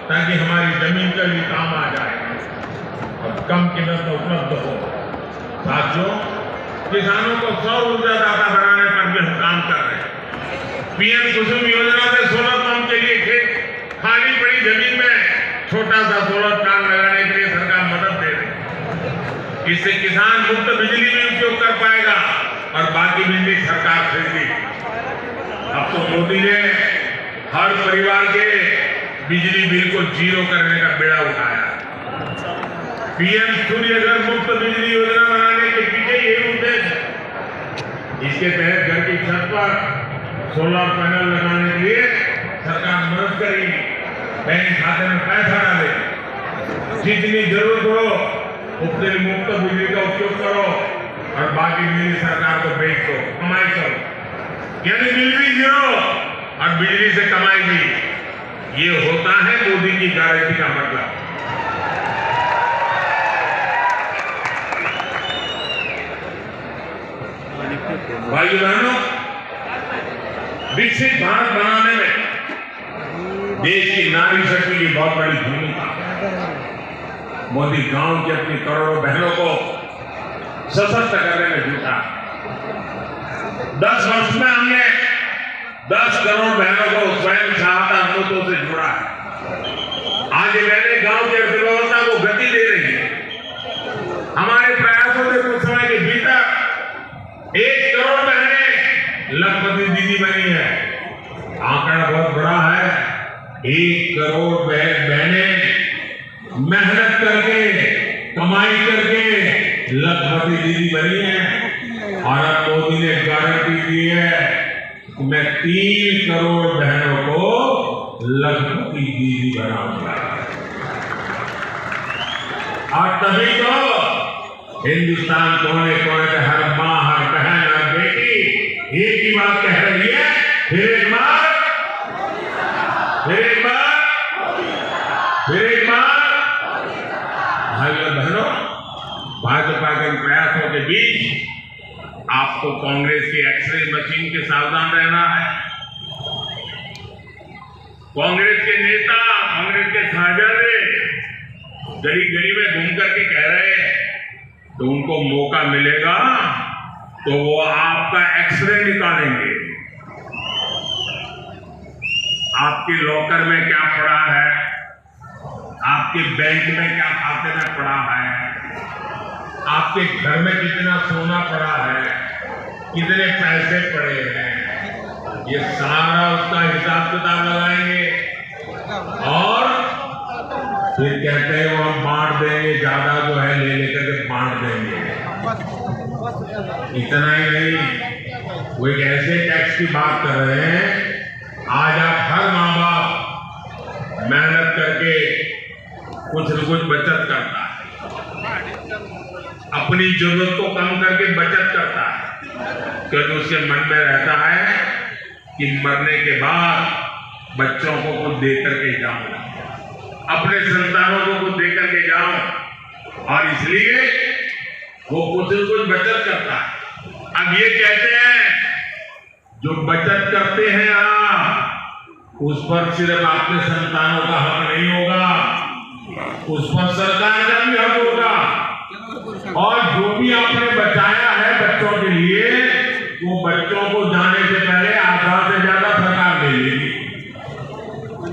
ताकि हमारी जमीन का भी काम आ जाए और कम कीमत में उपलब्ध हो। साथियों, किसानों को सौर ऊर्जा दाता बनाने पर भी हम काम कर रहे हैं। पीएम कुसुम योजना से सोलर पंप के लिए खेत खाली पड़ी जमीन में छोटा सा सोलर प्लांट लगाने के लिए सरकार मदद दे रही है। इससे किसान मुफ्त बिजली भी उपयोग कर पाएगा और बाकी बिजली सरकार खरीदेगी। अब तो मोदी ने हर परिवार के बिजली बिल को जीरो करने का बेड़ा उठाया। पीएम सूर्यघर मुफ्त बिजली योजना बनाने के पीछे यही उद्देश्य है। इसके तहत घर की छत पर सोलर पैनल लगाने के लिए सरकार मदद करेगी। बैंक खाते में पैसा डाले, जितनी जरूरत हो उतनी मुफ्त बिजली का उपयोग करो और बाकी बिजली सरकार को बेच दो, कमाई करो। यानी बिल भी जीरो और बिजली से कमाई भी। ये होता है मोदी की गारंटी का मतलब। भाइयों बहनों, विकसित भारत बनाने में देश की नारी शक्ति की बहुत बड़ी भूमिका है। मोदी गांव की अपनी करोड़ों बहनों को सशक्त करने में जुटा। 10 वर्ष में हमने 10 करोड़ बहनों को स्वयं सहायता समूहों से जोड़ा है। आज ये बहनें गांव की अर्थव्यवस्था को गति दे रही है। हमारे प्रयासों से कुछ समय के भीतर 1 करोड़ बहनें लखपति दीदी बनी है। आंकड़ा बहुत बड़ा है। 1 करोड़ बहनें मेहनत करके, कमाई करके लखपति दीदी बनी है। और अब मोदी ने गारंटी दी है कि मैं 3 करोड़ बहनों को लखपति दीदी बनाऊंगा। और तभी तो हिंदुस्तान कोने कोने में हर माँ, हर बहन, हर बेटी एक ही बात कह रही है, फिर एक बार, फिर एक बार, फिर एक बार। भाइयों बहनों, भाजपा के प्रयासों के बीच आपको कांग्रेस की एक्सरे मशीन के सावधान रहना है। कांग्रेस के नेता, कांग्रेस के साझादे गली गली में घूम करके कह रहे हैं तो उनको मौका मिलेगा तो वो आपका एक्सरे निकालेंगे। आपके लॉकर में क्या पड़ा है, आपके बैंक में क्या खाते में पड़ा है, आपके घर में कितना सोना पड़ा है, कितने पैसे पड़े हैं, ये सारा उसका हिसाब किताब लगाएंगे। और फिर कहते हैं वो हम बांट देंगे, ज्यादा जो है ले लेकर के बांट देंगे। इतना ही नहीं, वो एक ऐसे टैक्स की बात कर रहे हैं। आज आप हर माँ बाप मेहनत करके कुछ न कुछ बचत करता है, अपनी जरूरत को कम करके बचत करता है, क्योंकि उसके मन में रहता है कि मरने के बाद बच्चों को कुछ दे करके जाऊं, अपने संतानों को कुछ दे करके जाऊं, और इसलिए वो कुछ न कुछ बचत करता है। अब ये कहते हैं जो बचत करते हैं आप, उस पर सिर्फ आपके संतानों का हक नहीं होगा, उस पर सरकार का भी हक होगा। और जो भी आपने बचाया है बच्चों के लिए, वो बच्चों को जाने से पहले आधा से ज्यादा सरकार दे देगी।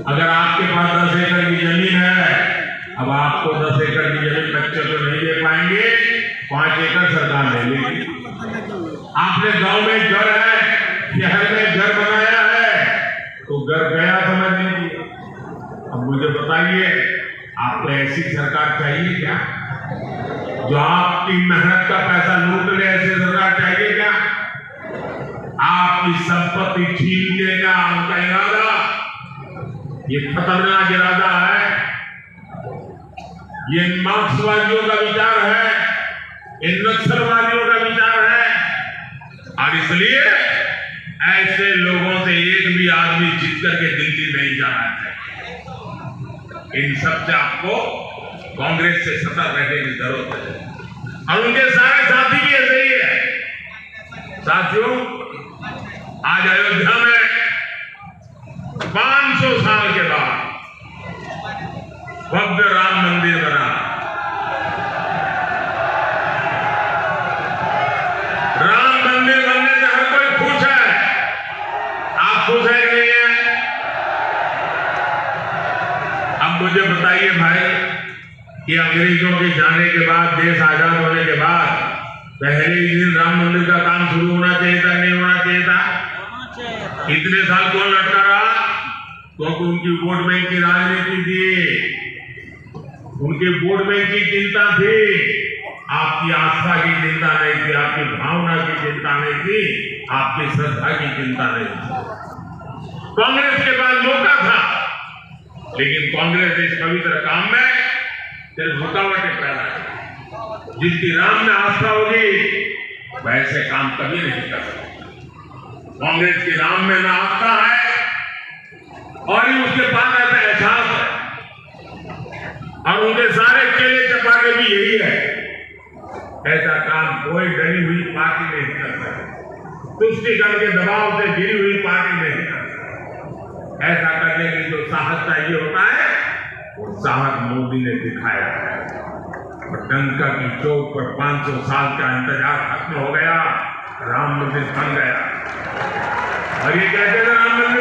अगर आपके पास 10 एकड़ की जमीन है, अब आपको 10 एकड़ की जमीन बच्चे को नहीं दे पाएंगे, 5 एकड़ सरकार ले लेगी। आपने गांव में घर है, शहर में घर बनाया है, तो घर गया समझ लीजिए। अब मुझे बताइए, आपको ऐसी सरकार चाहिए क्या जो आपकी मेहनत का पैसा लूट ले? ऐसी सरकार चाहिए क्या? आपकी संपत्ति छीनने का उनका इरादा, ये खतरनाक इरादा है। ये मार्क्सवादियों का विचार है, इन नक्सलवादियों का विचार है। और इसलिए ऐसे लोगों से एक भी आदमी जीत करके दिल्ली नहीं जाना चाहिए। इन सब से आपको कांग्रेस से सतर्क रहने की जरूरत है, और उनके सारे साथी भी ऐसे ही है। साथियों, आज अयोध्या में 500 साल के बाद मंदिर बना। राम मंदिर बनने से हर कोई खुश है। आप खुश है कि नहीं है? अब मुझे बताइए भाई कि अंग्रेजों के जाने के बाद, देश आजाद होने के बाद पहले ही दिन राम मंदिर का काम शुरू होना चाहिए था, नहीं होना चाहिए था? इतने साल कौन लटका रहा? क्योंकि उनकी वोट बैंक की राजनीति थी, उनके वोट बैंक की चिंता थी, आपकी आस्था की चिंता नहीं थी, आपकी भावना की चिंता नहीं थी, आपकी श्रद्धा की चिंता नहीं थी। कांग्रेस के पास मौका था, लेकिन कांग्रेस इस पवित्र काम में सिर्फ रुकावटें पैदा की। जिसकी राम में आस्था होगी वैसे काम कभी नहीं कर सकता। कांग्रेस की राम में ना आस्था है और ही उसके पास ऐसा एहसास है, और उनके सारे चेले चपाटे भी यही है। ऐसा काम कोई डरी हुई पार्टी नहीं कर सकती, तुष्टिकरण के दबाव से गिरी हुई पार्टी नहीं कर सकती। ऐसा करने की जो साहस चाहिए होता है, वो साहस मोदी ने दिखाया है। और डंका की चौक पर 500 साल का इंतजार खत्म हो गया, राम मंदिर बन गया। और ये कहते हैं राम मंदिर